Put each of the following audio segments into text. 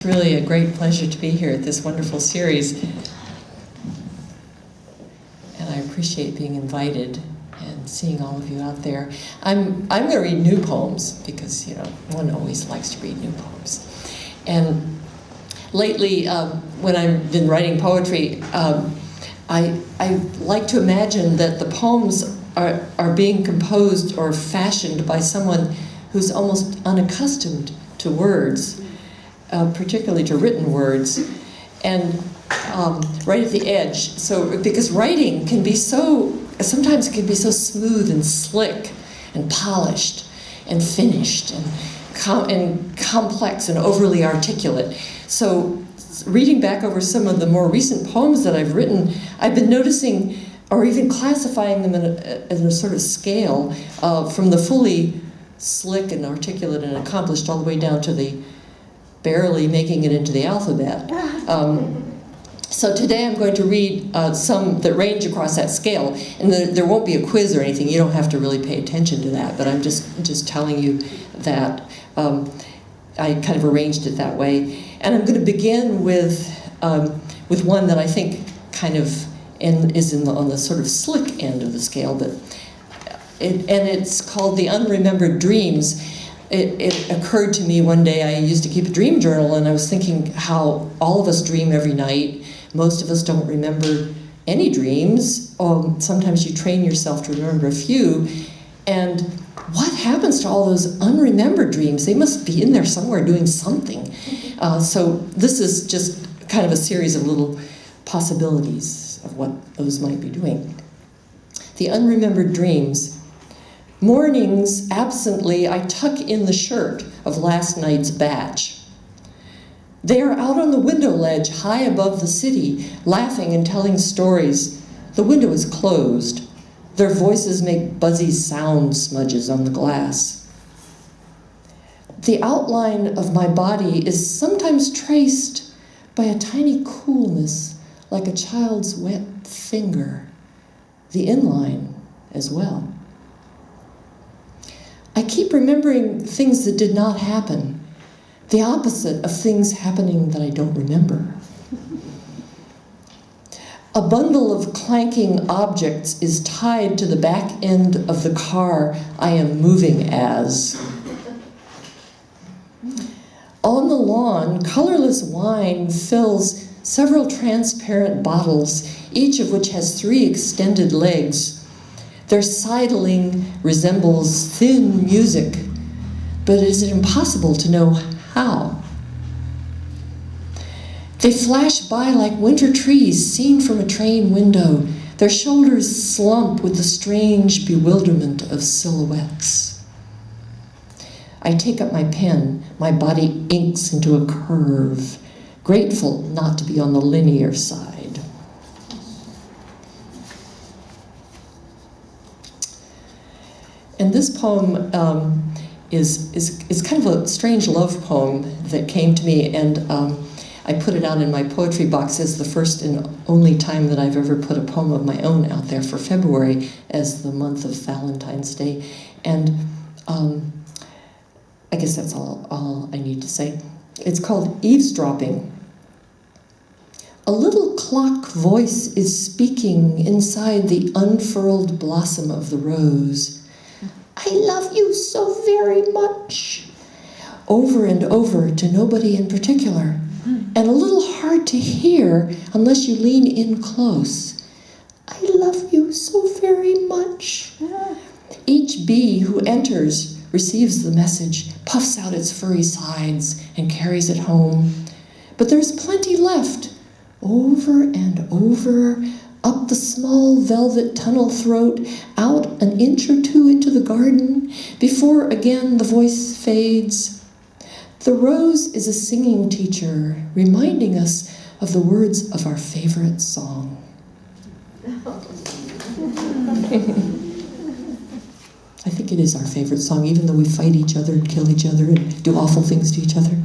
Really a great pleasure to be here at this wonderful series, and I appreciate being invited and seeing all of you out there. I'm going to read new poems because, you know, one always likes to read new poems. And lately, when I've been writing poetry, I like to imagine that the poems are being composed or fashioned by someone who's almost unaccustomed to words. Particularly to written words, and right at the edge. So, because writing can be sometimes it can be so smooth and slick and polished and finished and complex and overly articulate. So, reading back over some of the more recent poems that I've written, I've been noticing, or even classifying them in a sort of scale from the fully slick and articulate and accomplished all the way down to the barely making it into the alphabet. So today I'm going to read some that range across that scale, and there won't be a quiz or anything. You don't have to really pay attention to that, but I'm just telling you that I kind of arranged it that way. And I'm going to begin with one that I think kind of is on the sort of slick end of the scale, but it's called The Unremembered Dreams. It occurred to me one day, I used to keep a dream journal, and I was thinking how all of us dream every night. Most of us don't remember any dreams. Sometimes you train yourself to remember a few. And what happens to all those unremembered dreams? They must be in there somewhere doing something. So this is just kind of a series of little possibilities of what those might be doing. The Unremembered Dreams. Mornings, absently, I tuck in the shirt of last night's batch. They are out on the window ledge high above the city, laughing and telling stories. The window is closed. Their voices make buzzy sound smudges on the glass. The outline of my body is sometimes traced by a tiny coolness, like a child's wet finger. The inline as well. I keep remembering things that did not happen, the opposite of things happening that I don't remember. A bundle of clanking objects is tied to the back end of the car I am moving as. On the lawn, colorless wine fills several transparent bottles, each of which has 3 extended legs. Their sidling resembles thin music, but it is impossible to know how. They flash by like winter trees seen from a train window. Their shoulders slump with the strange bewilderment of silhouettes. I take up my pen. My body inks into a curve, grateful not to be on the linear side. And this poem is kind of a strange love poem that came to me, and I put it out in my poetry box as the first and only time that I've ever put a poem of my own out there for February as the month of Valentine's Day. And I guess that's all I need to say. It's called Eavesdropping. A little clock voice is speaking inside the unfurled blossom of the rose. I love you so very much. Over and over to nobody in particular. And a little hard to hear unless you lean in close. I love you so very much. Each bee who enters receives the message, puffs out its furry sides, and carries it home. But there's plenty left. Over and over, up the small velvet tunnel throat, out an inch or 2 into the garden, before again the voice fades. The rose is a singing teacher, reminding us of the words of our favorite song. I think it is our favorite song, even though we fight each other and kill each other and do awful things to each other.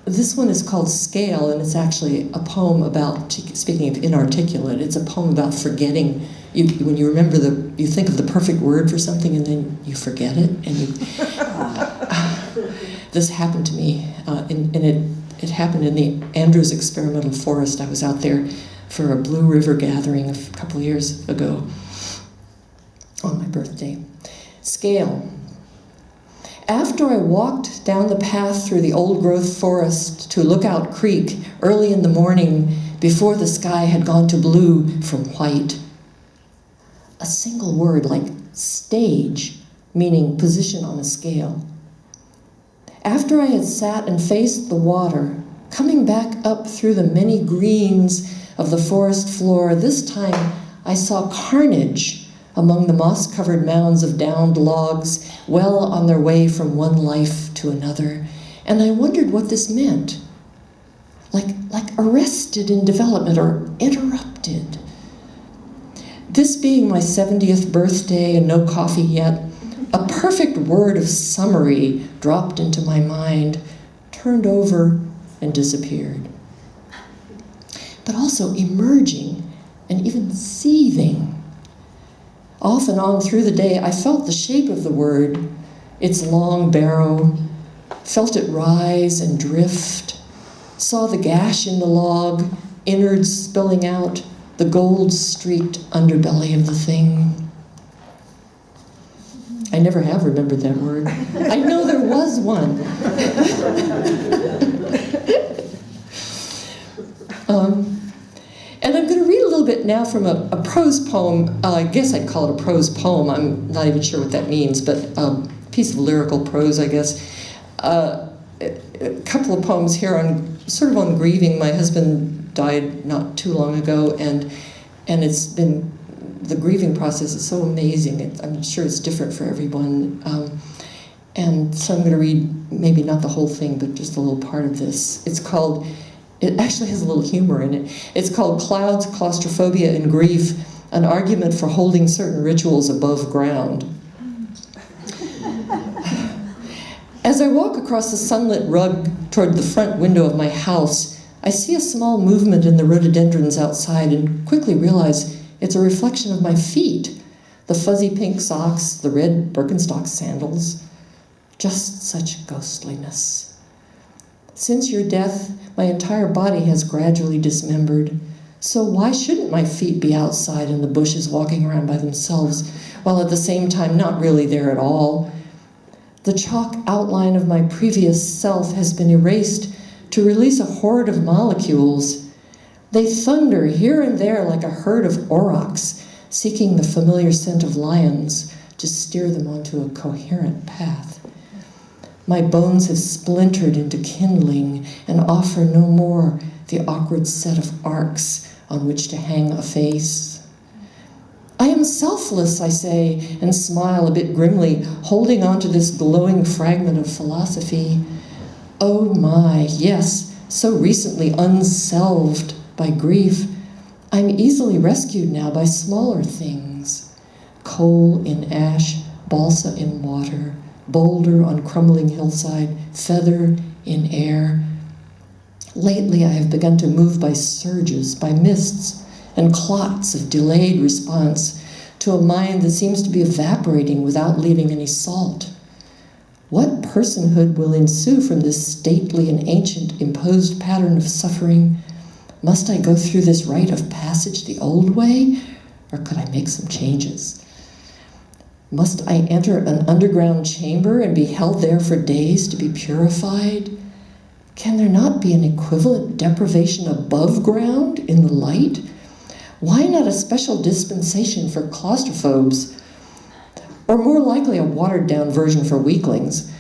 This one is called Scale, and it's actually a poem about, speaking of inarticulate, it's a poem about forgetting. When you remember you think of the perfect word for something and then you forget it, and This happened to me, it happened in the Andrews Experimental Forest. I was out there for a Blue River gathering a couple of years ago on my birthday. Scale. After I walked down the path through the old-growth forest to Lookout Creek early in the morning before the sky had gone to blue from white, a single word like stage, meaning position on a scale. After I had sat and faced the water, coming back up through the many greens of the forest floor, this time I saw carnage among the moss-covered mounds of downed logs, well on their way from one life to another, and I wondered what this meant. Like arrested in development or interrupted. This being my 70th birthday and no coffee yet, a perfect word of summary dropped into my mind, turned over and disappeared. But also emerging and even seething. Off and on through the day, I felt the shape of the word, its long barrow, felt it rise and drift, saw the gash in the log, innards spilling out, the gold-streaked underbelly of the thing. I never have remembered that word. I know there was one. And I'm going to read a little bit now from a prose poem. I guess I'd call it a prose poem. I'm not even sure what that means, but a piece of lyrical prose, I guess. A couple of poems here on sort of on grieving. My husband died not too long ago, and it's been, the grieving process is so amazing. I'm sure it's different for everyone. And so I'm going to read maybe not the whole thing, but just a little part of this. It actually has a little humor in it. It's called Clouds, Claustrophobia, and Grief, an argument for holding certain rituals above ground. As I walk across the sunlit rug toward the front window of my house, I see a small movement in the rhododendrons outside and quickly realize it's a reflection of my feet, the fuzzy pink socks, the red Birkenstock sandals. Just such ghostliness. Since your death, my entire body has gradually dismembered. So why shouldn't my feet be outside in the bushes walking around by themselves, while at the same time not really there at all? The chalk outline of my previous self has been erased to release a horde of molecules. They thunder here and there like a herd of aurochs, seeking the familiar scent of lions to steer them onto a coherent path. My bones have splintered into kindling and offer no more the awkward set of arcs on which to hang a face. I am selfless, I say, and smile a bit grimly, holding on to this glowing fragment of philosophy. Oh my, yes, so recently unselved by grief, I'm easily rescued now by smaller things. Coal in ash, balsa in water, boulder on crumbling hillside, feather in air. Lately I have begun to move by surges, by mists, and clots of delayed response to a mind that seems to be evaporating without leaving any salt. What personhood will ensue from this stately and ancient imposed pattern of suffering? Must I go through this rite of passage the old way, or could I make some changes? Must I enter an underground chamber and be held there for days to be purified? Can there not be an equivalent deprivation above ground in the light? Why not a special dispensation for claustrophobes? Or more likely a watered-down version for weaklings,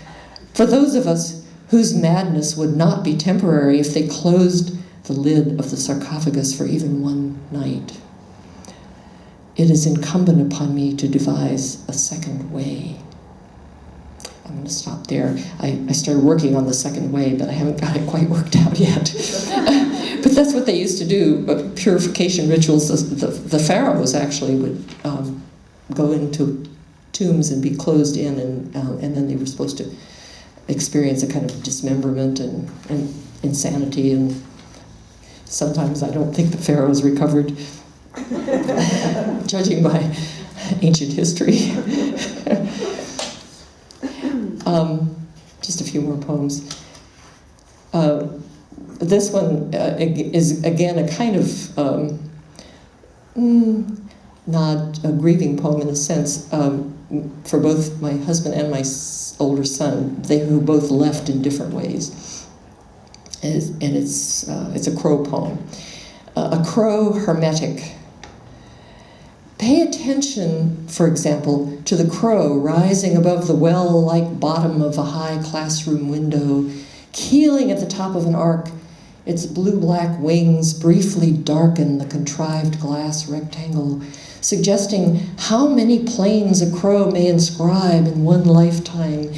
for those of us whose madness would not be temporary if they closed the lid of the sarcophagus for even one night. It is incumbent upon me to devise a second way. I'm going to stop there. I started working on the second way, but I haven't got it quite worked out yet. But that's what they used to do, purification rituals. The pharaohs actually would go into tombs and be closed in, and then they were supposed to experience a kind of dismemberment and insanity, and sometimes I don't think the pharaohs recovered, judging by ancient history. just a few more poems. This one is, again, a kind of not a grieving poem in a sense, for both my husband and my older son, who both left in different ways. And it's a crow poem. A crow hermetic. Pay attention, for example, to the crow rising above the well-like bottom of a high classroom window, keeling at the top of an arc. Its blue-black wings briefly darken the contrived glass rectangle, suggesting how many planes a crow may inscribe in one lifetime.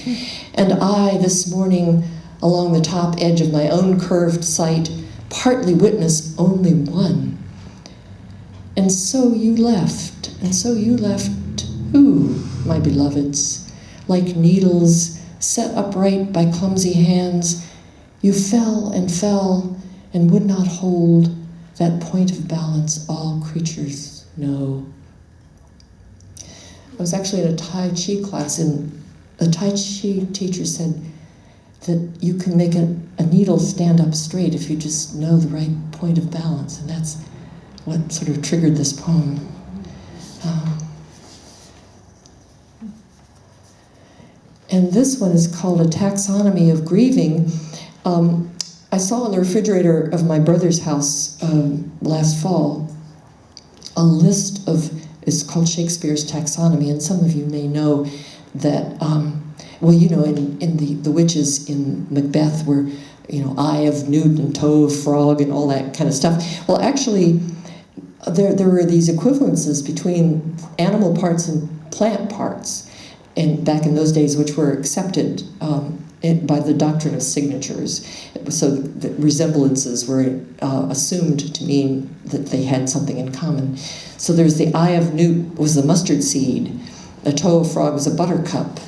And I, this morning, along the top edge of my own curved sight, partly witness only one. And so you left. And so you left who, my beloveds? Like needles set upright by clumsy hands, you fell and would not hold that point of balance all creatures know. I was actually in a Tai Chi class, and a Tai Chi teacher said that you can make a needle stand up straight if you just know the right point of balance, and that's what sort of triggered this poem. And this one is called A Taxonomy of Grieving. I saw in the refrigerator of my brother's house last fall a list of, it's called Shakespeare's Taxonomy, and some of you may know that, well, you know, in the witches in Macbeth were, you know, eye of newt and toe of frog and all that kind of stuff. Well, actually, there were these equivalences between animal parts and plant parts, and back in those days, which were accepted by the doctrine of signatures. So the resemblances were assumed to mean that they had something in common. So there's the eye of newt was the mustard seed, a toe of frog was a buttercup,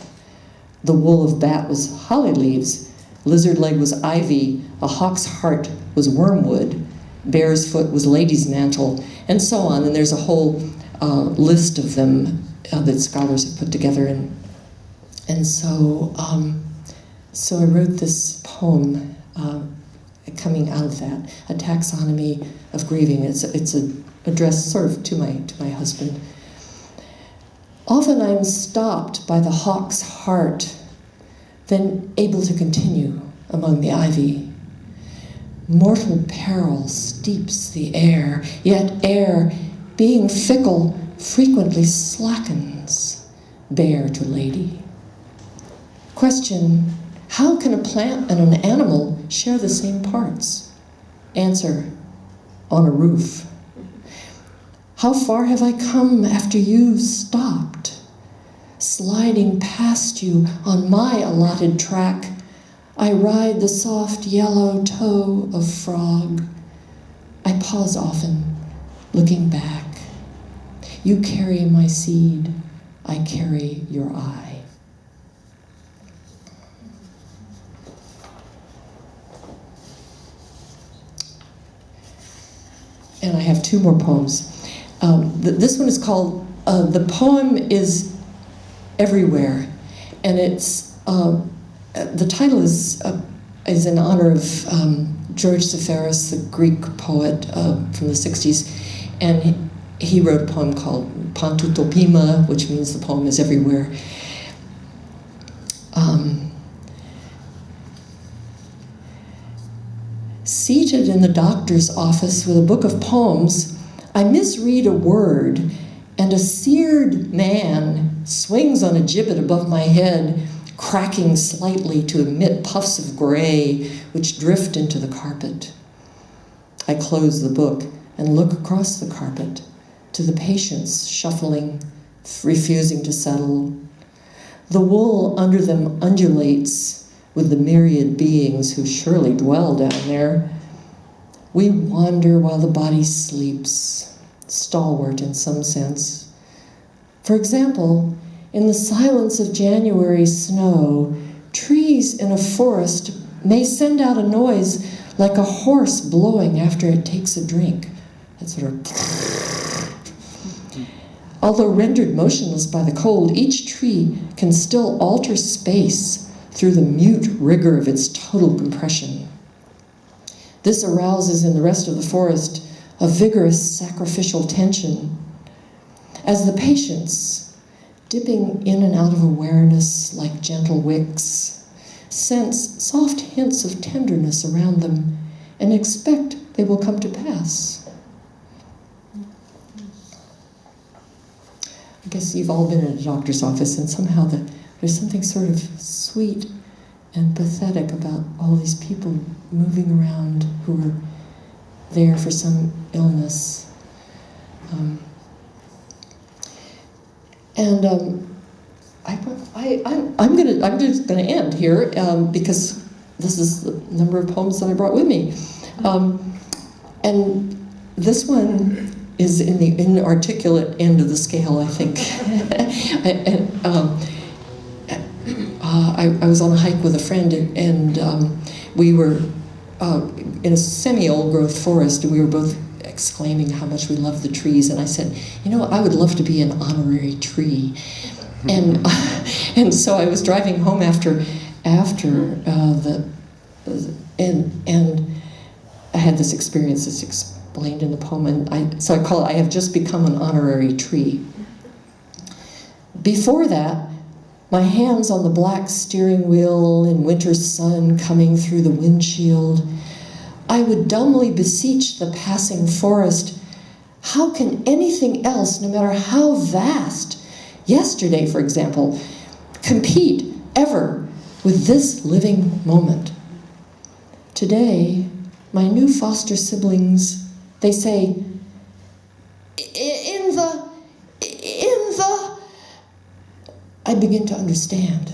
the wool of bat was holly leaves, lizard leg was ivy, a hawk's heart was wormwood, bear's foot was lady's mantle, and so on. And there's a whole list of them that scholars have put together. And so I wrote this poem coming out of that, A Taxonomy of Grieving. It's addressed sort of to my husband. Often I'm stopped by the hawk's heart, then able to continue among the ivy. Mortal peril steeps the air, yet air, being fickle, frequently slackens, bear to lady. Question, how can a plant and an animal share the same parts? Answer, on a roof. How far have I come after you stopped? Sliding past you on my allotted track, I ride the soft yellow toe of frog. I pause often, looking back. You carry my seed, I carry your eye. And I have two more poems. This one is called, the poem is Everywhere, and it's, the title is in honor of George Seferis, the Greek poet from the 60s, and he wrote a poem called Pantutopima, which means the poem is everywhere. Seated in the doctor's office with a book of poems, I misread a word, and a seared man swings on a gibbet above my head, cracking slightly to emit puffs of gray which drift into the carpet. I close the book and look across the carpet to the patients shuffling, refusing to settle. The wool under them undulates with the myriad beings who surely dwell down there. We wander while the body sleeps, stalwart in some sense. For example, in the silence of January snow, trees in a forest may send out a noise like a horse blowing after it takes a drink. That sort of... Although rendered motionless by the cold, each tree can still alter space through the mute rigor of its total compression. This arouses in the rest of the forest a vigorous sacrificial tension, as the patients, dipping in and out of awareness like gentle wicks, sense soft hints of tenderness around them and expect they will come to pass. I guess you've all been in a doctor's office, and somehow there's something sort of sweet and pathetic about all these people moving around who are there for some illness. I'm just going to end here because this is the number of poems that I brought with me, and this one is in the inarticulate end of the scale, I think. I was on a hike with a friend, and we were in a semi-old growth forest, and we were both exclaiming how much we loved the trees. And I said, you know, I would love to be an honorary tree. And so I was driving home after and I had this experience that's explained in the poem, and so I call it, I have just become an honorary tree. Before that, my hands on the black steering wheel in winter sun coming through the windshield, I would dumbly beseech the passing forest, how can anything else, no matter how vast, yesterday, for example, compete ever with this living moment? Today, my new foster siblings, they say, in the, I begin to understand.